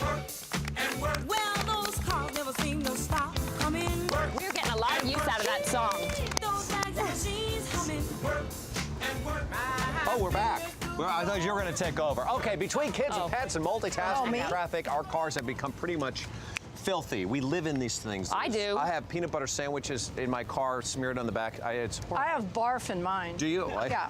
Well, those cars never seem to stop coming. We're getting a lot of use out of that song. Those bags and machines humming. Oh, we're back. Well, I thought you were going to take over. Okay, between kids and pets and multitasking and traffic, our cars have become pretty much filthy. We live in these things. I do. I have peanut butter sandwiches in my car smeared on the back. It's horrible. I have barf in mine. Do you? Yeah.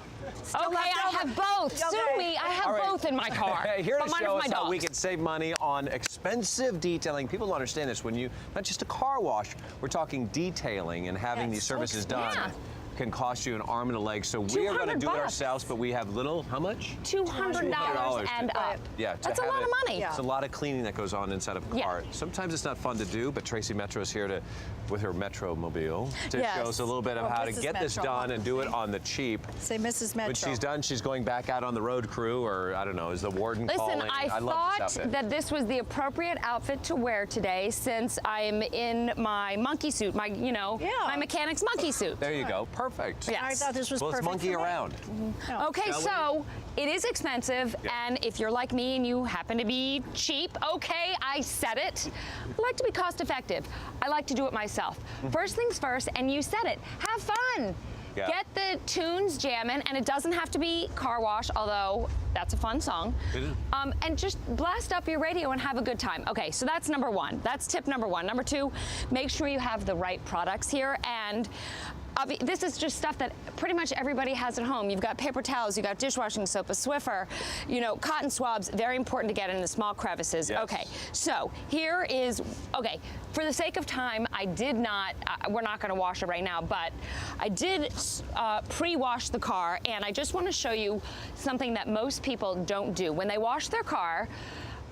Okay, I have both. Sue me, I have both in my car. Here to But mine show is us my how we dog's. can save money on expensive detailing. People don't understand this. When you, not just a car wash, we're talking detailing and having these services done. Yeah. Can cost you an arm and a leg. So we are going to do it $200. ourselves, but we have little, how much? $200 and up. Yeah, That's a lot of money. It's a lot of cleaning that goes on inside of a car. Sometimes it's not fun to do, but Tracy Metro is here to, with her Metro mobile, to show us a little bit of how to get this done and do it on the cheap. Say Mrs. Metro. When she's done, she's going back out on the road crew, or I don't know, is the warden calling? Listen, I love thought this outfit. that this was the appropriate outfit to wear today since I'm in my monkey suit, my, my mechanic's monkey suit. There you go, perfect. Yes. I thought this was Well, let's perfect monkey for me. around. Okay, so it is expensive, and if you're like me and you happen to be cheap, okay, I said it. I like to be cost effective. I like to do it myself. First things first, and you said it, have fun. Yeah. Get the tunes jamming, and it doesn't have to be car wash, although that's a fun song. It is. And just blast up your radio and have a good time. Okay, so that's number one. That's tip number one. Number two, make sure you have the right products here, and this is just stuff that pretty much everybody has at home. You've got paper towels, you've got dishwashing soap, a Swiffer, cotton swabs, very important to get in the small crevices. Yes. Okay, so here is, for the sake of time, I did not, we're not gonna wash it right now, but I did pre-wash the car, and I just wanna show you something that most people don't do. When they wash their car,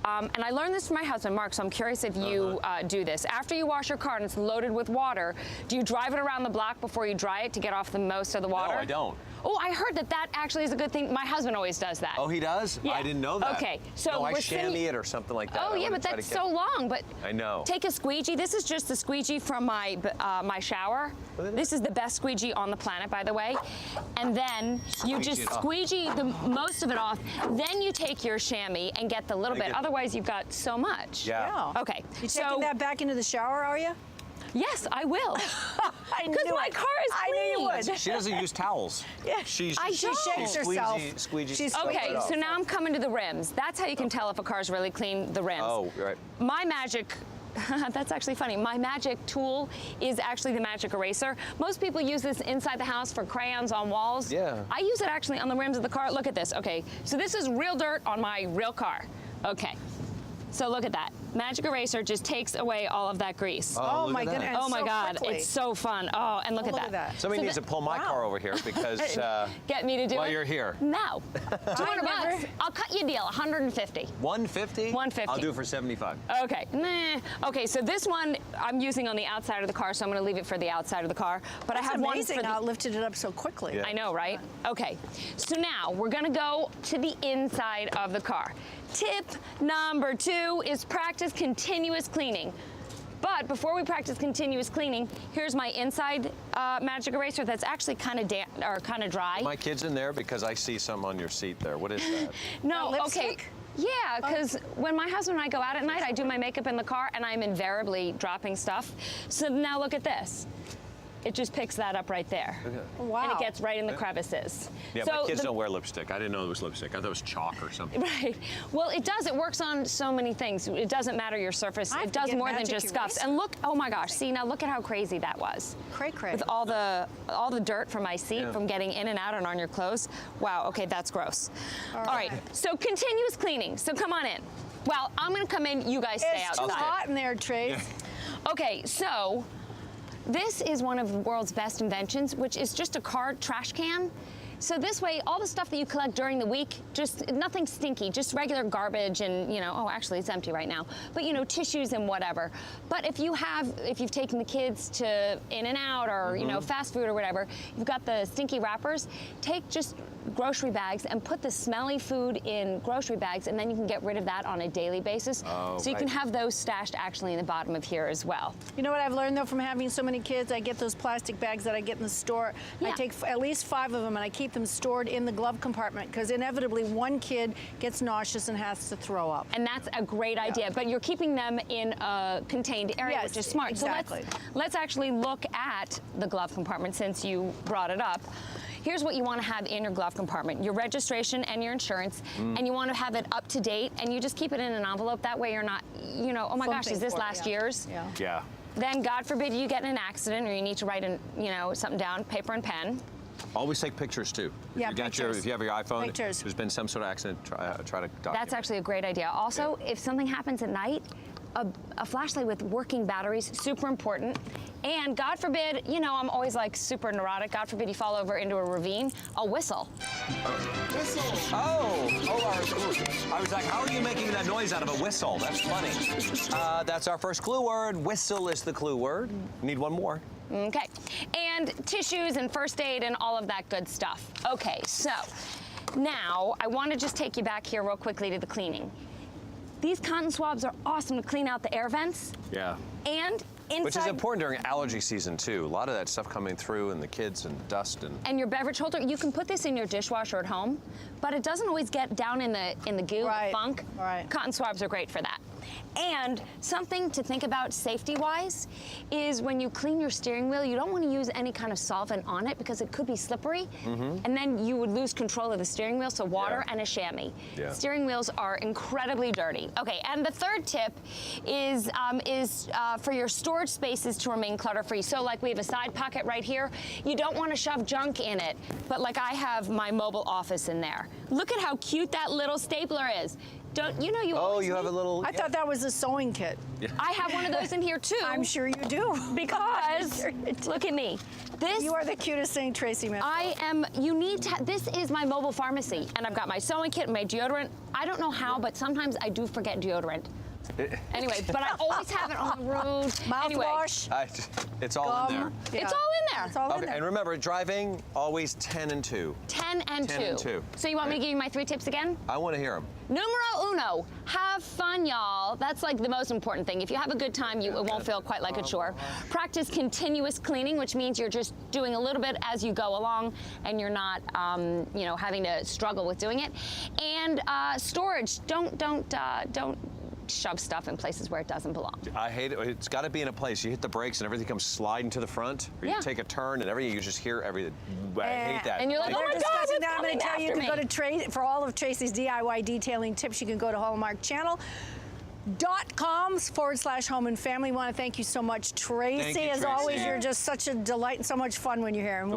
and I learned this from my husband, Mark, so I'm curious if you do this. After you wash your car and it's loaded with water, do you drive it around the block before you dry it to get off the most of the water? No, I don't. Oh, I heard that actually is a good thing. My husband always does that. Oh, he does? Yeah. I didn't know that. Okay, so no, I we're chamois it or something like that. Oh, yeah, but that's so long. But I know. Take a squeegee. This is just the squeegee from my my shower. This is the best squeegee on the planet, by the way. And then you just squeegee the most of it off. Then you take your chamois and get the little bit. Otherwise, you've got so much. Yeah. Okay. You taking that back into the shower, are you? Yes, I will. Because my car is clean. I knew you would. She doesn't use towels. Yeah. She shakes herself. Squeegees. Okay, so now I'm coming to the rims. That's how you can tell if a car's really clean, the rims. Oh, right. My magic, that's actually funny. My magic tool is actually the magic eraser. Most people use this inside the house for crayons on walls. Yeah. I use it actually on the rims of the car. Look at this. Okay, so this is real dirt on my real car. Okay. So look at that. Magic eraser just takes away all of that grease. Oh my goodness. Oh my so God, quickly. it's so fun. Oh, and look at that. Somebody needs to pull my car over here because Get me to do it? while you're here. No. $200. I'll cut you a deal, 150. 150? 150. I'll do it for 75. Okay. Nah. Okay, so this one I'm using on the outside of the car, so I'm going to leave it for the outside of the car. But That's I have amazing one for how it lifted it up so quickly. Yeah. I know, right? Okay. So now we're going to go to the inside of the car. Tip number 2 is practice continuous cleaning. But before we practice continuous cleaning, here's my inside magic eraser that's actually kind of damp or kind of dry. My kid's in there because I see some on your seat there. What is that? No, okay. Lipstick? Yeah, because when my husband and I go out at night, I do my makeup in the car, and I'm invariably dropping stuff. So now look at this. It just picks that up right there. Wow. And it gets right in the crevices. Yeah, so my kids don't wear lipstick. I didn't know it was lipstick. I thought it was chalk or something. Right. Well, it does. It works on so many things. It doesn't matter your surface. It does more than just scuffs. And look, oh my gosh, see, now look at how crazy that was. Cray-cray. With all the dirt from my seat, from getting in and out and on your clothes. Wow, okay, that's gross. All right, so continuous cleaning. So come on in. Well, I'm gonna come in, you guys stay outside. It's too hot in there, Trace. Okay, so this is one of the world's best inventions, which is just a car trash can. So this way, all the stuff that you collect during the week, just nothing stinky, just regular garbage and, oh, actually it's empty right now, but tissues and whatever. But if you've taken the kids to In-N-Out or, fast food or whatever, you've got the stinky wrappers, take just grocery bags and put the smelly food in grocery bags, and then you can get rid of that on a daily basis. Oh, so you can have those stashed actually in the bottom of here as well. You know what I've learned though from having so many kids? I get those plastic bags that I get in the store. Yeah. I take at least 5 of them and I keep keep them stored in the glove compartment because inevitably one kid gets nauseous and has to throw up. And that's a great idea, but you're keeping them in a contained area, Yes, which is smart. exactly. So let's actually look at the glove compartment since you brought it up. Here's what you want to have in your glove compartment: your registration and your insurance, and you want to have it up to date, and you just keep it in an envelope. That way you're not, you know, oh my gosh, is this last year's? Yeah. Yeah. Then God forbid you get in an accident or you need to write something down, paper and pen. Always take pictures too. Yeah, if you have your iPhone, Pictures. there's been some sort of accident, try to document. That's actually a great idea. Also, if something happens at night, a flashlight with working batteries, super important. And God forbid, you know, I'm always like super neurotic. God forbid you fall over into a ravine, a whistle. Whistle. I was like, how are you making that noise out of a whistle? That's funny. That's our first clue word. Whistle is the clue word. Need one more. Okay. And tissues and first aid and all of that good stuff. Okay, so now I want to just take you back here real quickly to the cleaning. These cotton swabs are awesome to clean out the air vents. Yeah. And inside. Which is important during allergy season too. A lot of that stuff coming through, and the kids and dust and your beverage holder. You can put this in your dishwasher at home, but it doesn't always get down in the goo, the funk. Right. Cotton swabs are great for that. And something to think about safety-wise is when you clean your steering wheel, you don't want to use any kind of solvent on it because it could be slippery, and then you would lose control of the steering wheel, so water and a chamois. Yeah. Steering wheels are incredibly dirty. Okay, and the third tip is for your storage spaces to remain clutter-free. So like we have a side pocket right here. You don't want to shove junk in it, but like I have my mobile office in there. Look at how cute that little stapler is. Don't you know you always you have a little. I thought that was a sewing kit. Yeah. I have one of those in here too. I'm sure you do. Because look at me. This You are the cutest thing, Tracy Metro. this is my mobile pharmacy, and I've got my sewing kit, my deodorant. I don't know how, but sometimes I do forget deodorant. Anyway, but I always have it on the road. Mouthwash. It's all in there. Gum. Yeah. It's all in there. It's all in Okay, there. and remember, driving always 10 and 2. 10 and 10 and 2. So you want me to give you my 3 tips again? I want to hear them. Numero uno, have fun, y'all. That's like the most important thing. If you have a good time, it won't feel quite like a chore. Practice continuous cleaning, which means you're just doing a little bit as you go along, and you're not, having to struggle with doing it. And storage, don't shove stuff in places where it doesn't belong. I hate it. It's got to be in a place. You hit the brakes and everything comes sliding to the front, or you take a turn and everything, you just hear everything. I hate that. And you're like, oh my God, discussing it's that. I'm going to tell you, coming you can after go to for all of Tracy's DIY detailing tips, you can go to hallmarkchannel.com/home and family. I want to thank you so much, Tracy. Thank you, As Tracy. always, you're just such a delight and so much fun when you're here. And